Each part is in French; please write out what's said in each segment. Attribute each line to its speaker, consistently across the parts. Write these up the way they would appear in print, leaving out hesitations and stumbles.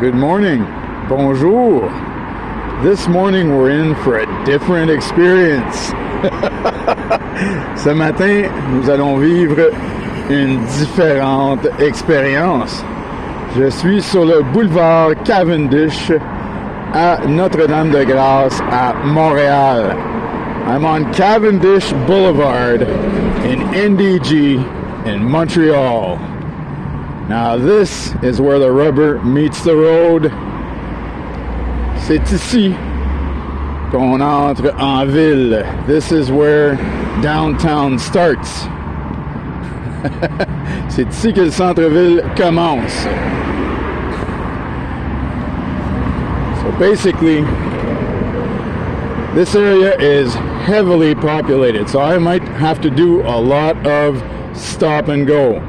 Speaker 1: good morning, bonjour. This morning we're in for a different experience. Ce matin, nous allons vivre une différente expérience. Je suis sur le boulevard Cavendish à Notre-Dame-De-Grâce à Montréal. I'm on Cavendish Boulevard in NDG in Montreal. Now this is where the rubber meets the road. C'est ici qu'on entre en ville. This is where downtown starts. C'est ici que le centre-ville commence. So basically, this area is heavily populated, so I might have to do a lot of stop and go.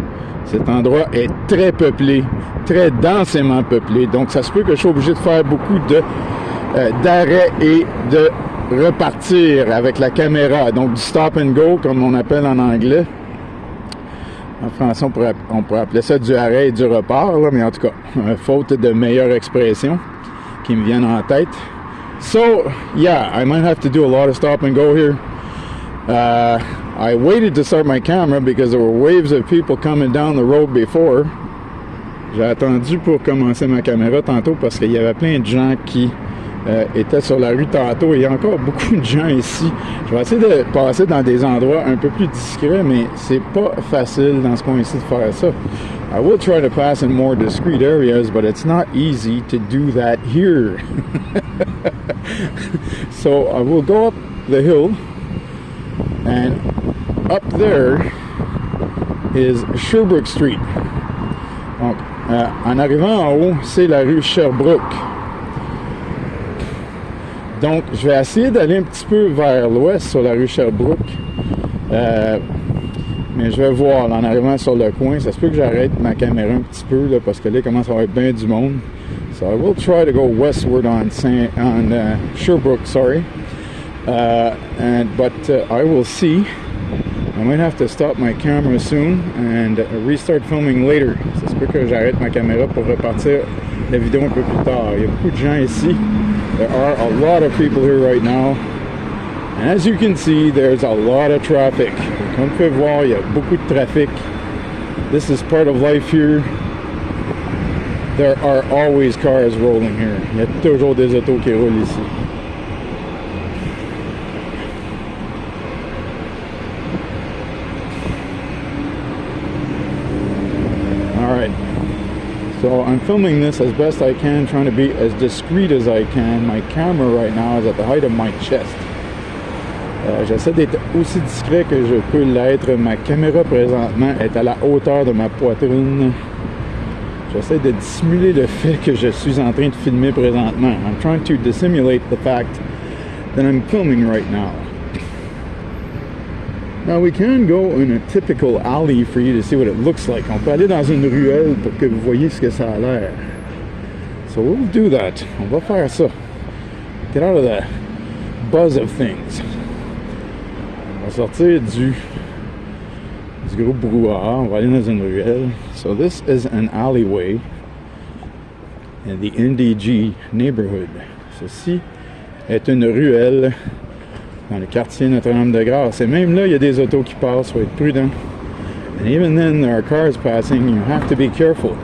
Speaker 1: Cet endroit est très peuplé, très densément peuplé, donc ça se peut que je sois obligé de faire beaucoup d'arrêts et de repartir avec la caméra, donc du stop and go comme on appelle en anglais. En français on pourrait appeler ça du arrêt et du repart, là, mais en tout cas, faute de meilleures expressions qui me viennent en tête. So yeah, I might have to do a lot of stop and go here. I waited to start my camera because there were waves of people coming down the road before. J'ai attendu pour commencer ma caméra tantôt parce qu'il y avait plein de gens qui étaient sur la rue tantôt. Il y a encore beaucoup de gens ici. Je vais essayer de passer dans des endroits un peu plus discrets, mais c'est pas facile dans ce coin-ci de faire ça. I will try to pass in more discreet areas, but it's not easy to do that here. So I will go up the hill, and up there is Sherbrooke Street. Donc, en arrivant en haut, c'est la rue Sherbrooke. Donc, je vais essayer d'aller un petit peu vers l'ouest sur la rue Sherbrooke. Mais je vais voir, là, en arrivant sur le coin, ça se peut que j'arrête ma caméra un petit peu, là, parce que là, il commence à y avoir bien du monde. So I will try to go westward on Sherbrooke, sorry. But I will see. I might have to stop my camera soon and restart filming later. Ça se peut que j'arrête ma caméra pour repartir la vidéo un peu plus tard. Il y a beaucoup de gens ici. There are a lot of people here right now. And as you can see, there's a lot of traffic. Comme vous pouvez voir, il y a beaucoup de trafic. This is part of life here. There are always cars rolling here. Il y a toujours des autos qui roulent ici. Alright. So I'm filming this as best I can, trying to be as discreet as I can. My camera right now is at the height of my chest. J'essaie d'être aussi discret que je peux l'être. Ma caméra présentement est à la hauteur de ma poitrine. J'essaie de dissimuler le fait que je suis en train de filmer présentement. I'm trying to dissimulate the fact that I'm filming right now. Now we can go in a typical alley for you to see what it looks like. On peut aller dans une ruelle pour que vous voyez ce que ça a l'air. So we'll do that. On va faire ça. Get out of the buzz of things. On va sortir du gros brouhaha. On va aller dans une ruelle. So this is an alleyway in the NDG neighbourhood. Ceci est une ruelle dans le quartier Notre-Dame-De-Grâce. Et même là, il y a des autos qui passent. Faut être prudent. And even then, there are cars passing. You have to be careful.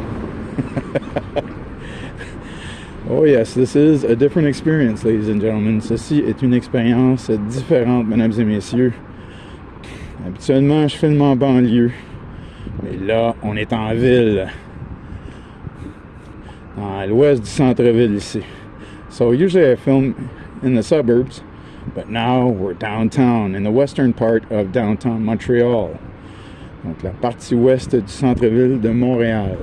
Speaker 1: Oh yes, this is a different experience, ladies and gentlemen. Ceci est une expérience différente, mesdames et messieurs. Habituellement, je filme en banlieue. Mais là, on est en ville. À l'ouest du centre-ville ici. So usually I film in the suburbs. But now we're downtown, in the western part of downtown Montreal. Donc la partie ouest du centre-ville de Montréal.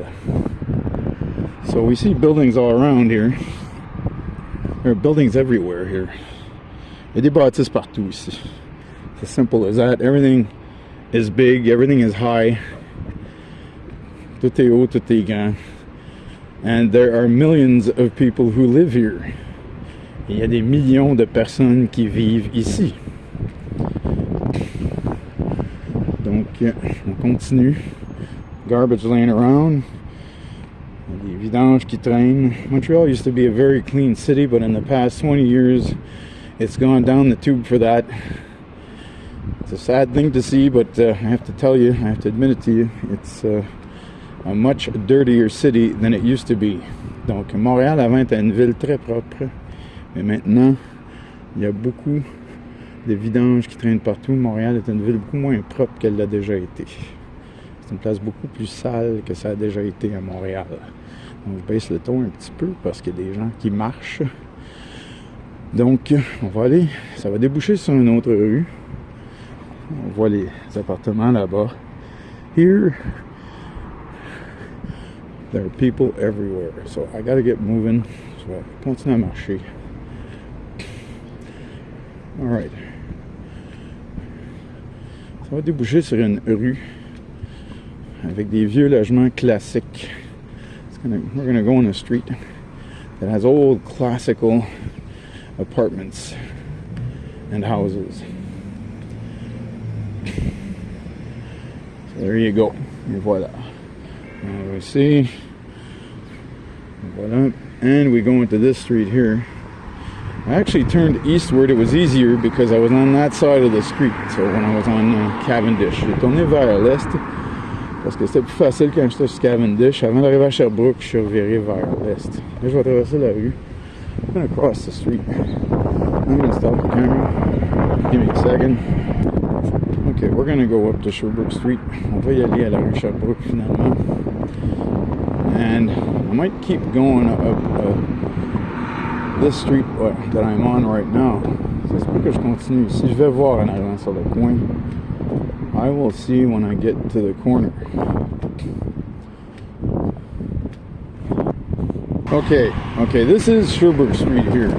Speaker 1: So we see buildings all around here. There are buildings everywhere here. Il y a des bâtisses partout ici. It's as simple as that. Everything is big, everything is high. Tout est haut, tout est grand. And there are millions of people who live here. Il y a des millions de personnes qui vivent ici. Donc, on continue. Garbage laying around. Des vidanges qui traînent. Montreal used to be a very clean city, but in the past 20 years, it's gone down the tube for that. It's a sad thing to see, but I have to tell you, I have to admit it to you, it's a much dirtier city than it used to be. Donc, Montréal avant était une ville très propre, mais maintenant, il y a beaucoup de vidanges qui traînent partout. Montréal est une ville beaucoup moins propre qu'elle l'a déjà été. C'est une place beaucoup plus sale que ça a déjà été à Montréal. Donc, je baisse le ton un petit peu parce qu'il y a des gens qui marchent. Donc, on va aller, ça va déboucher sur une autre rue. On voit les appartements là-bas. Here, there are people everywhere. So I gotta get moving. Je vais continuer à marcher. Alright. Ça va déboucher sur une rue avec des vieux logements classiques. We're gonna go on a street that has old classical apartments and houses. So there you go. Et voilà. Now we see. Voilà. And we go into this street here. I actually turned eastward. It was easier because I was on that side of the street. So when I was on Cavendish, j'ai tourné vers l'est parce que c'était plus facile quand j'étais sur Cavendish. Avant d'arriver à Sherbrooke, je suis reviré vers l'est. Là, je vais traverser la rue. I'm going to cross the street. I'm going to stop the camera. Give me a second. Okay, we're going to go up to Sherbrooke Street. On va y aller à la rue Sherbrooke finalement. And I might keep going up this street that I'm on right now. Ça se peut que je continue. Si je vais voir en arrivant sur le coin, I will see when I get to the corner. Okay, this is Sherbrooke Street here.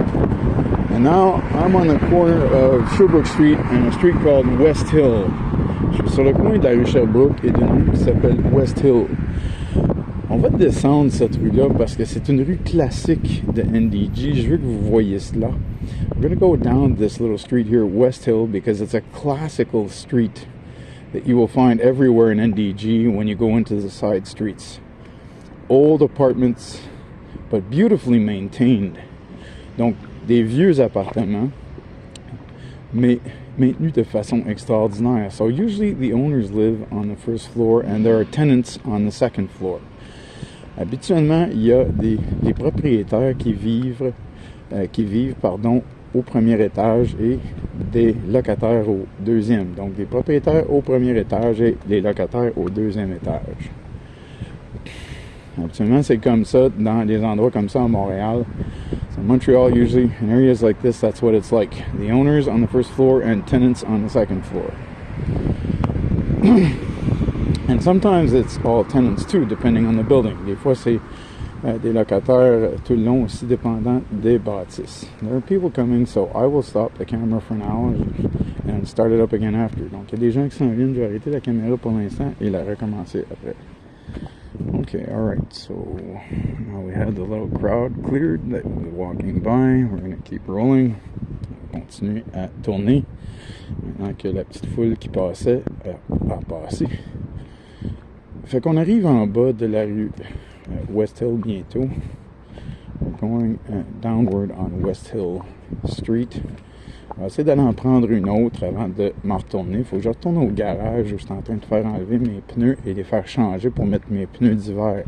Speaker 1: And now I'm on the corner of Sherbrooke Street and a street called West Hill. Je suis sur le coin de la rue Sherbrooke et d'une rue qui s'appelle West Hill. On va descendre cette rue-là parce que c'est une rue classique de NDG. Je veux que vous voyez cela. We're going to go down this little street here, West Hill, because it's a classical street that you will find everywhere in NDG when you go into the side streets. Old apartments, but beautifully maintained. Donc, des vieux appartements, mais maintenus de façon extraordinaire. So usually the owners live on the first floor and there are tenants on the second floor. Habituellement, il y a des propriétaires qui vivent au premier étage et des locataires au deuxième. Donc, des propriétaires au premier étage et des locataires au deuxième étage. Habituellement, c'est comme ça dans des endroits comme ça à Montréal. So Montreal, usually, in areas like this, that's what it's like. The owners on the first floor and tenants on the second floor. And sometimes it's all tenants too, depending on the building. Des fois, c'est des locataires tout le long aussi, dépendant des bâtisses. There are people coming, so I will stop the camera for now and start it up again after. Donc, il y a des gens qui s'en viennent. Je vais arrêter la caméra pour l'instant et la recommencer après. Okay, alright, so now we had the little crowd cleared that was walking by. We're going to keep rolling. On va continuer à tourner maintenant que la petite foule qui passait a passé. Fait qu'on arrive en bas de la rue West Hill bientôt. We're going downward on West Hill Street. On va essayer d'aller en prendre une autre avant de m'en retourner. Il faut que je retourne au garage où je suis en train de faire enlever mes pneus et les faire changer pour mettre mes pneus d'hiver.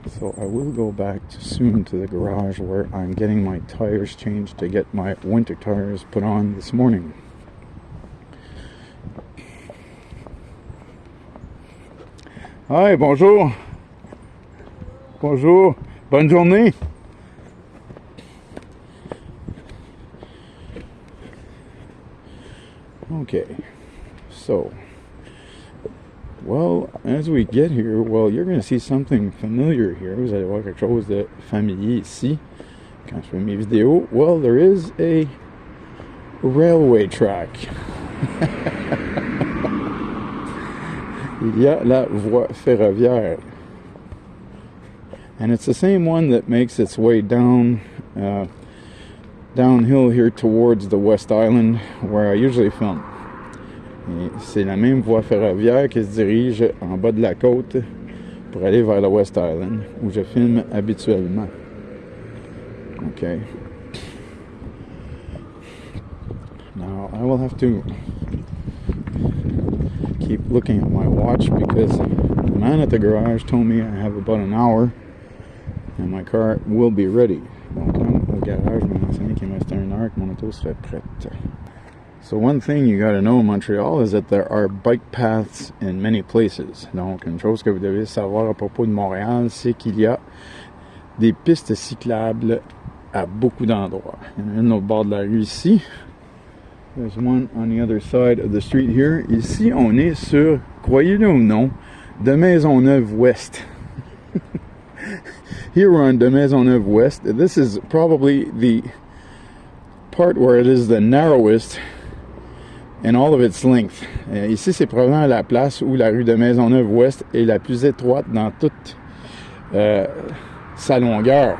Speaker 1: So I will go back soon to the garage where I'm getting my tires changed to get my winter tires put on this morning. Hi, bonjour. Bonjour. Bonne journée. Okay, so, well, as we get here, well, you're going to see something familiar here. Vous allez voir quelque chose de familier ici. Quand je fais mes vidéos, well, there is a railway track. Il y a la voie ferroviaire. And it's the same one that makes its way downhill here towards the West Island where I usually film. Et c'est la même voie ferroviaire qui se dirige en bas de la côte pour aller vers le West Island, où je filme habituellement. OK. Now, I will have to keep looking at my watch because the man at the garage told me I have about an hour and my car will be ready. Donc là, au garage, je m'ai mentionné qu'il me restait une heure que mon auto serait prête. So one thing you got to know in Montreal is that there are bike paths in many places. Donc, une chose que vous devez savoir à propos de Montréal, c'est qu'il y a des pistes cyclables à beaucoup d'endroits. Il y en a une au bord de la rue ici. There's one on the other side of the street here. Ici, on est sur, croyez-le ou non, de Maisonneuve-Ouest. Here we're on de Maisonneuve-Ouest. This is probably the part where it is the narrowest in all of its length. Ici, c'est probablement la place où la rue de Maisonneuve-Ouest est la plus étroite dans toute sa longueur.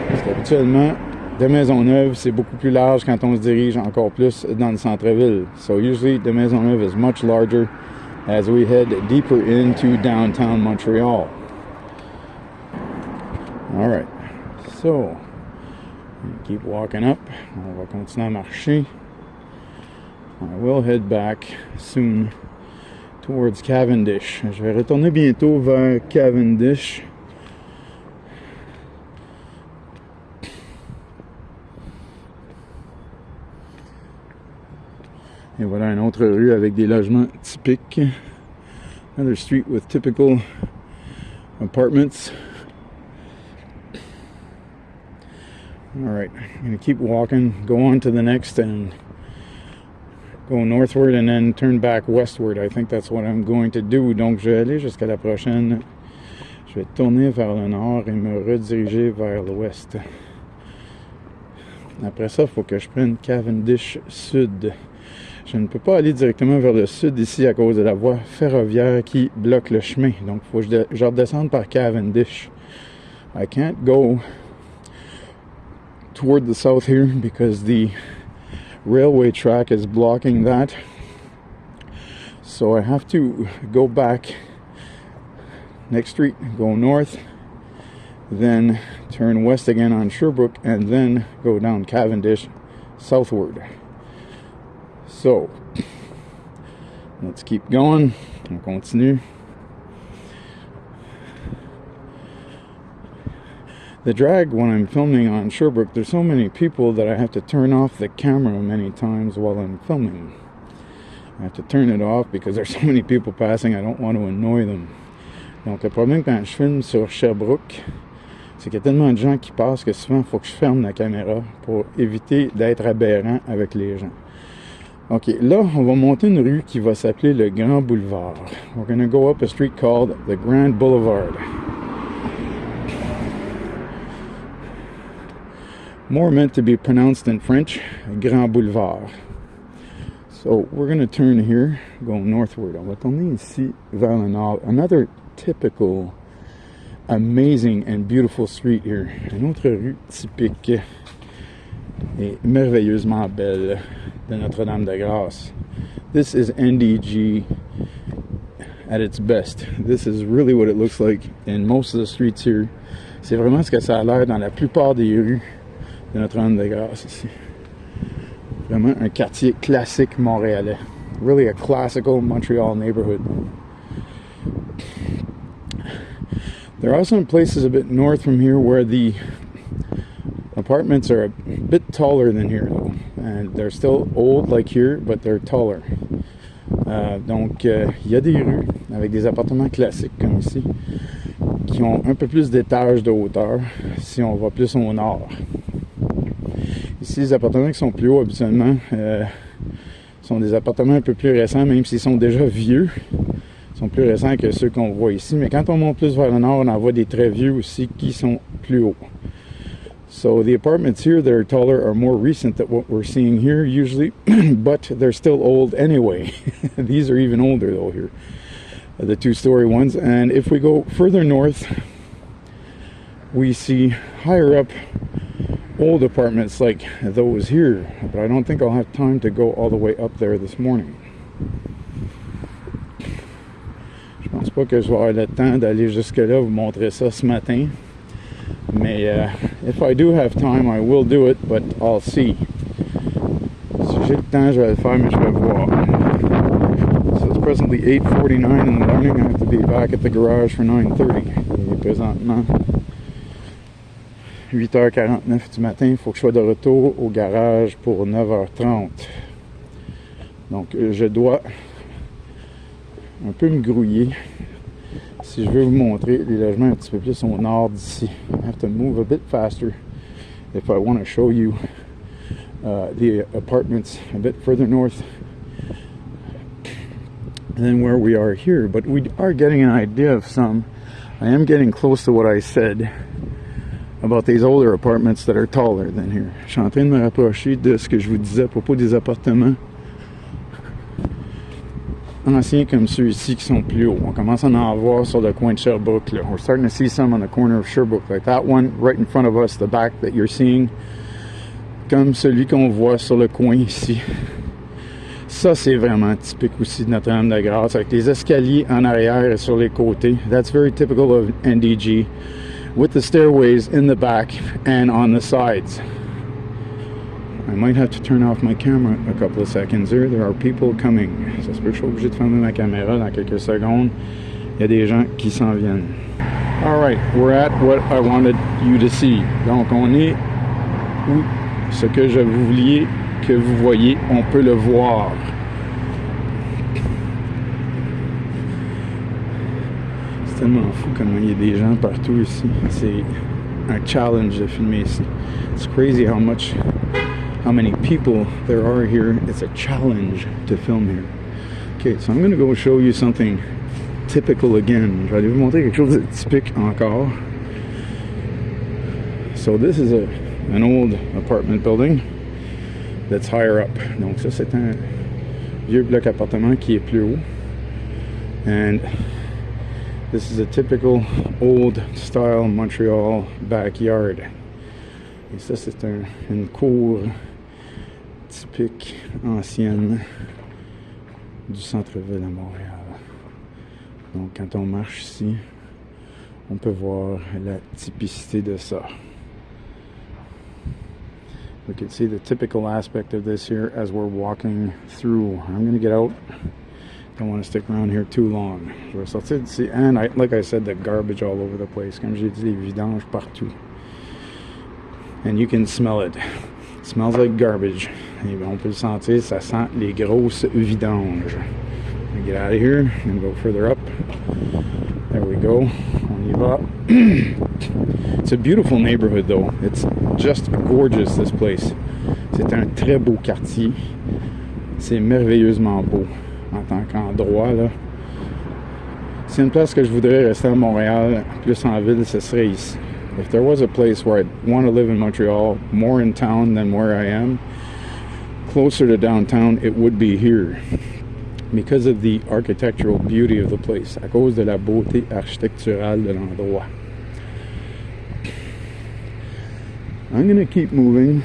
Speaker 1: Parce qu'habituellement, de Maisonneuve, c'est beaucoup plus large quand on se dirige encore plus dans le centre-ville. So usually, de Maisonneuve is much larger as we head deeper into downtown Montreal. All right, so keep walking up. On va continuer à marcher. I will head back soon towards Cavendish. Je vais retourner bientôt vers Cavendish. Et voilà une autre rue avec des logements typiques. Another street with typical apartments. Alright, I'm going to keep walking, go on to the next and go northward and then turn back westward. I think that's what I'm going to do. Donc je vais aller jusqu'à la prochaine. Je vais tourner vers le nord et me rediriger vers l'ouest. Après ça, il faut que je prenne Cavendish Sud. Je ne peux pas aller directement vers le sud ici à cause de la voie ferroviaire qui bloque le chemin. Donc, il faut que je redescende par Cavendish. I can't go toward the south here because the railway track is blocking that. So I have to go back next street, go north, then turn west again on Sherbrooke, and then go down Cavendish southward. So, let's keep going. On continue. The drag when I'm filming on Sherbrooke, there's so many people that I have to turn off the camera many times while I'm filming. I have to turn it off because there's so many people passing, I don't want to annoy them. Donc le problème quand je filme sur Sherbrooke, c'est qu'il y a tellement de gens qui passent que souvent il faut que je ferme la caméra pour éviter d'être aberrant avec les gens. Ok, là, on va monter une rue qui va s'appeler le Grand Boulevard. We're going to go up a street called the Grand Boulevard. More meant to be pronounced in French, Grand Boulevard. So, we're going to turn here, go northward. On va tourner ici vers le nord. Another typical, amazing and beautiful street here. Une autre rue typique et merveilleusement belle de Notre-Dame-De-Grâce. This is NDG at its best. This is really what it looks like in most of the streets here. C'est vraiment ce que ça a l'air dans la plupart des rues de Notre-Dame-de-Grâce ici. Vraiment un quartier classique montréalais. Really a classical Montreal neighborhood. There are some places a bit north from here where the apartments are a bit taller than here though, and they're still old like here, but they're taller. Donc il y a des rues avec des appartements classiques comme ici qui ont un peu plus d'étages de hauteur si on va plus au nord. Ici, les appartements qui sont plus hauts habituellement sont des appartements un peu plus récents, même s'ils sont déjà vieux. Ils sont plus récents que ceux qu'on voit ici, mais quand on monte plus vers le nord, on en voit des très vieux aussi qui sont plus hauts. So the apartments here that are taller are more recent than what we're seeing here usually, but they're still old anyway. These are even older though here, the two-story ones. And if we go further north, we see higher up old apartments like those here, but I don't think I'll have time to go all the way up there this morning. Je Je pense pas que je vais avoir le temps d'aller jusque là vous montrer ça ce matin. Mais if I do have time, I will do it, but I'll see. Si j'ai le temps, je vais le faire, mais je vais voir. So it's presently 8:49 in the morning. I have to be back at the garage for 9:30. Et présentement, 8h49 du matin. Il faut que je sois de retour au garage pour 9h30. Donc, je dois un peu me grouiller si je veux vous montrer les logements un petit peu plus au nord d'ici. I have to move a bit faster if I want to show you the apartments a bit further north than where we are here. But we are getting an idea of some. I am getting close to what I said about these older apartments that are taller than here. Je suis en train de me rapprocher de ce que je vous disais à propos des appartements anciens comme ceux-ci qui sont plus hauts. On commence à en voir sur le coin de Sherbrooke. Là. We're starting to see some on the corner of Sherbrooke, like that one right in front of us, the back that you're seeing, comme celui qu'on voit sur le coin ici. Ça, c'est vraiment typique aussi de Notre-Dame-De-Grâce, avec les escaliers en arrière et sur les côtés. That's very typical of NDG, with the stairways in the back and on the sides. I might have to turn off my camera a couple of seconds here. There are people coming. Ça se peut que je sois obligé de fermer ma caméra dans quelques secondes. Il y a des gens qui s'en viennent. Alright, we're at what I wanted you to see. Donc, on est où ce que je voulais que vous voyez, on peut le voir. C'est tellement fou comment il y a des gens partout ici. C'est un challenge de filmer ici. It's crazy how many people there are here. It's a challenge to film here. Okay, so I'm going to go show you something typical again. Je vais aller vous montrer quelque chose de typique encore. So this is an old apartment building that's higher up. Donc ça, c'est un vieux bloc appartement qui est plus haut. And this is a typical old style Montreal backyard. Et ça, c'est une cour typique ancienne du centre-ville à Montréal. Donc, quand on marche ici, on peut voir la typicité de ça. We can see the typical aspect of this here as we're walking through. I'm going to get out. Don't want to stick around here too long. Je vais sortir d'ici. And like I said, the garbage all over the place. Comme j'ai dit, les vidanges partout. And you can smell it. It smells like garbage. Et on peut le sentir, ça sent les grosses vidanges. I'm get out of here and go further up. There we go. On y va. It's a beautiful neighborhood though. It's just gorgeous, this place. C'est un très beau quartier. C'est merveilleusement beau en tant qu'endroit là. C'est une place que je voudrais rester à Montréal, plus en ville, ce serait ici. If there was a place where I'd want to live in Montreal, more in town than where I am, closer to downtown, it would be here. Because of the architectural beauty of the place, à cause de la beauté architecturale de l'endroit. I'm going to keep moving,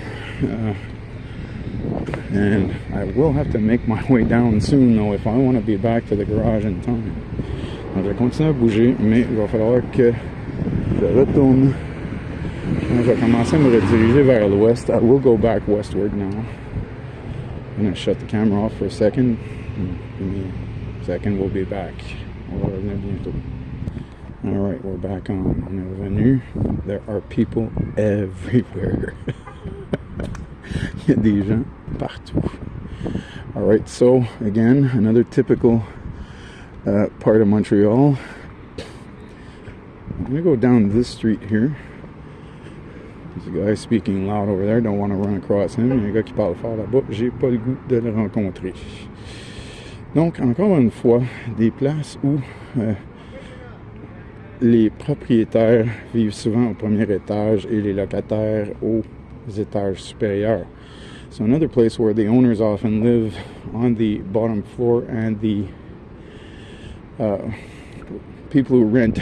Speaker 1: and I will have to make my way down soon, though, if I want to be back to the garage in time. Donc, je vais continuer à bouger, mais il va falloir que je retourne. Je vais commencer à me rediriger vers l'ouest. I will go back westward now. I'm going to shut the camera off for a second. Give me a second, we'll be back. On va revenir bientôt. Alright, we're back on. On est revenu. There are people everywhere. Il y a des gens partout. Alright, so again, another typical part of Montreal. I'm going to go down this street here. There's a guy speaking loud over there. Don't want to run across him. Il y a un gars qui parle fort là-bas. J'ai pas le goût de le rencontrer. Donc, encore une fois, des places où les propriétaires vivent souvent au premier étage et les locataires aux étages supérieurs. So another place where the owners often live on the bottom floor and the people who rent,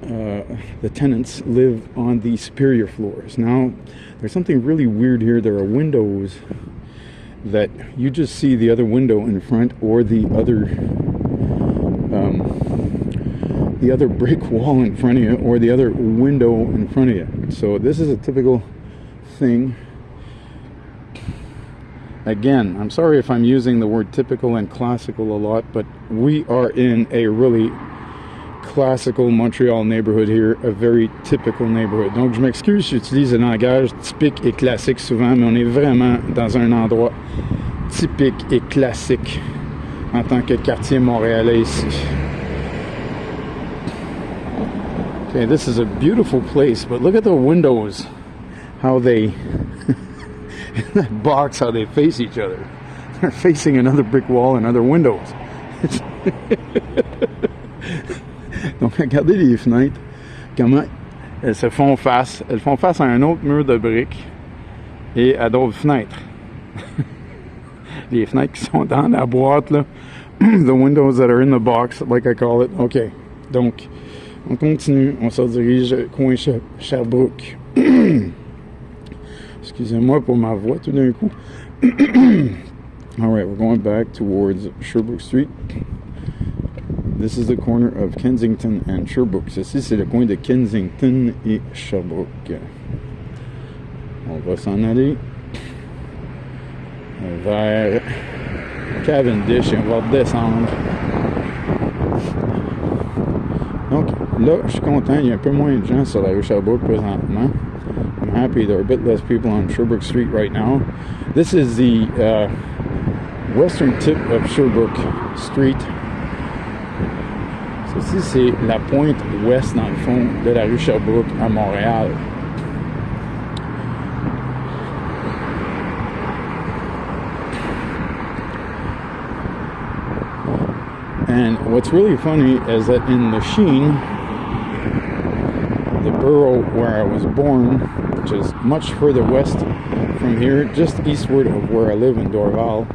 Speaker 1: the tenants live on the superior floors. Now, there's something really weird here. There are windows that you just see the other window in front or the other the other brick wall in front of you or the other window in front of you. So this is a typical thing. Again, I'm sorry if I'm using the word typical and classical a lot, but we are in a really classical Montreal neighborhood here, a very typical neighborhood. Donc je m'excuse, j'utilise le langage typique et classique souvent, mais on est vraiment dans un endroit typique et classique en tant que quartier montréalais ici. Okay, this is a beautiful place, but look at the windows, how they in that box, how they face each other. They're facing another brick wall and other windows. Donc regardez les fenêtres, comment elles se font face. Elles font face à un autre mur de briques et à d'autres fenêtres. Les fenêtres qui sont dans la boîte là. The windows that are in the box, like I call it. OK. Donc, on continue. On se dirige coin Sherbrooke. Excusez-moi pour ma voix tout d'un coup. All right, we're going back towards Sherbrooke Street. This is the corner of Kensington and Sherbrooke. Ceci, c'est le coin de Kensington et Sherbrooke. On va s'en aller vers Cavendish et on va redescendre. Donc là, je suis content, il y a un peu moins de gens sur la rue Sherbrooke présentement. I'm happy there are a bit less people on Sherbrooke Street right now. This is the western tip of Sherbrooke Street. Ceci, c'est la pointe ouest, dans le fond, de la rue Sherbrooke à Montréal. And what's really funny is that in Lachine, the borough where I was born, which is much further west from here, just eastward of where I live in Dorval,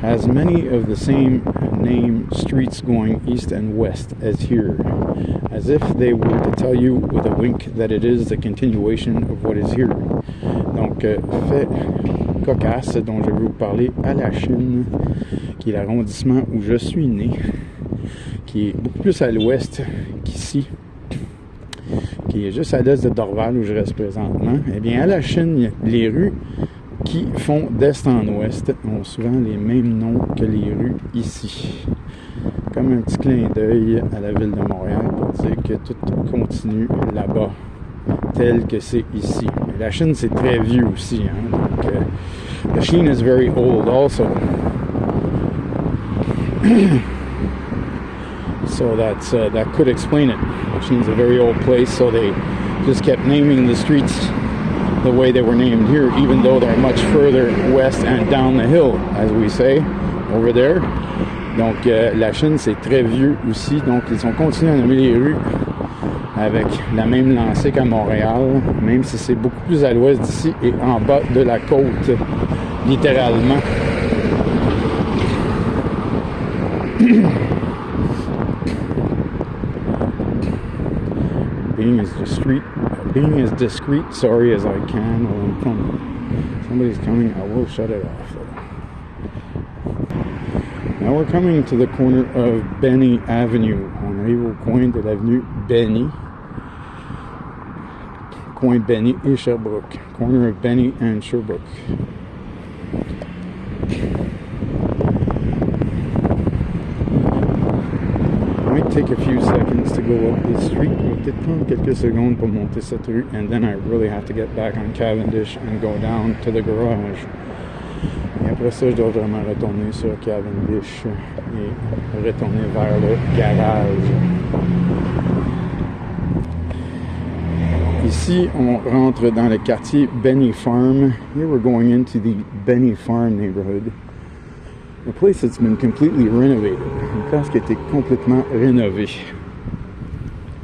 Speaker 1: has many of the same name streets going east and west as here, as if they were to tell you with a wink that it is the continuation of what is here. Donc, fait cocasse dont je vais vous parler à la Chine, qui est l'arrondissement où je suis né, qui est beaucoup plus à l'ouest qu'ici, qui est juste à l'est de Dorval où je reste présentement. Eh bien, à la Chine, les rues qui font d'est en ouest ont souvent les mêmes noms que les rues ici. Comme un petit clin d'œil à la ville de Montréal pour dire que tout continue là-bas, tel que c'est ici. Mais la Chine, c'est très vieux aussi. Hein? Donc, la Chine is very old also. So that could explain it. Lachine's a very old place, so they just kept naming the streets the way they were named here, even though they're much further west and down the hill, as we say, over there. Donc, la Chine, c'est très vieux aussi. Donc, ils ont continué à nommer les rues avec la même lancée qu'à Montréal, même si c'est beaucoup plus à l'ouest d'ici et en bas de la côte, littéralement. Being as discreet, sorry, as I can while I'm filming. Somebody's coming, I will shut it off though. Now we're coming to the corner of Benny Avenue. On arrive au coin de l'avenue Benny. Coin Benny et Sherbrooke. Corner of Benny and Sherbrooke. Might take a few seconds to go up this street. Il va peut-être prendre quelques secondes pour monter cette rue, and then I really have to get back on Cavendish and go down to the garage. Et après ça, je dois vraiment retourner sur Cavendish et retourner vers le garage. Ici, on rentre dans le quartier Benny Farm. Here we're going into the Benny Farm neighborhood. A place that's been completely renovated. Une place qui a été complètement rénovée.